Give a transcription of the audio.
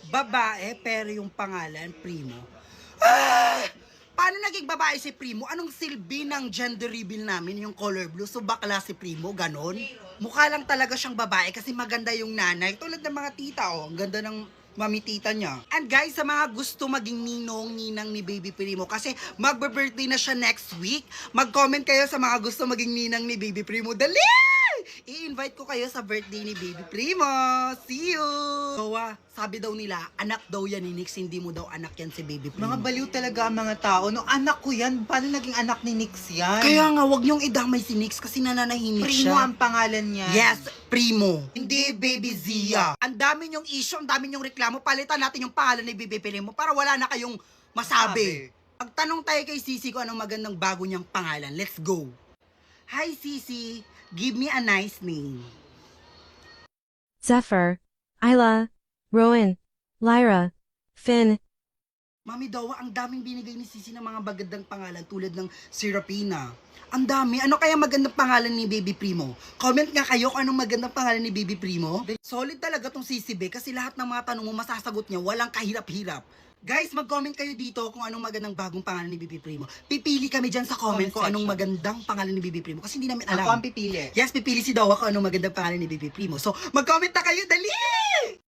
Babae, pero yung pangalan, Primo. Ah! Paano naging babae si Primo? Anong silbi ng gender reveal namin, yung color blue? So bakla si Primo, ganon? Mukha lang talaga siyang babae kasi maganda yung nanay. Tulad ng mga tita, oh. Ang ganda ng mami tita niya. And guys, sa mga gusto maging ninong-ninang ni Baby Primo, kasi magbe-birthday na siya next week, mag-comment kayo sa mga gusto maging ninang ni Baby Primo. Dali! I-invite ko kayo sa birthday ni Baby Primo. See you! Jowa, sabi daw nila, anak daw yan ni Nix, hindi mo daw anak yan si Baby Primo. Mga baliw talaga ang mga tao. No, anak ko yan. Paano naging anak ni Nix yan? Kaya nga, wag niyong idamay si Nix kasi nananahimik Primo siya. ang pangalan niya. Yes, Primo. Hindi Baby Zia. Ang dami niyong issue, ang dami niyong reklamo. Palitan natin yung pangalan ni Baby Primo para wala na kayong masabi. Magtanong tayo kay Sisi kung anong magandang bago niyang pangalan. Let's go. Hi Sisi, give me a nice name. Zephyr, Isla, Rowan, Lyra, Finn, Mami Dawa, ang daming binigay ni Sisi ng mga magandang pangalan tulad ng Serapina. Ang dami. Ano kaya magandang pangalan ni Baby Primo? Comment nga kayo kung anong magandang pangalan ni Baby Primo. Solid talaga tong Sisi Be kasi lahat ng mga tanong mo masasagot niya, walang kahirap-hirap. Guys, mag-comment kayo dito kung anong magandang bagong pangalan ni Baby Primo. Pipili kami dyan sa comment kung anong magandang pangalan ni Baby Primo kasi hindi namin alam. Ako ang pipili. Yes, pipili si Dawa kung anong magandang pangalan ni Baby Primo. So, mag-comment na kayo, dali!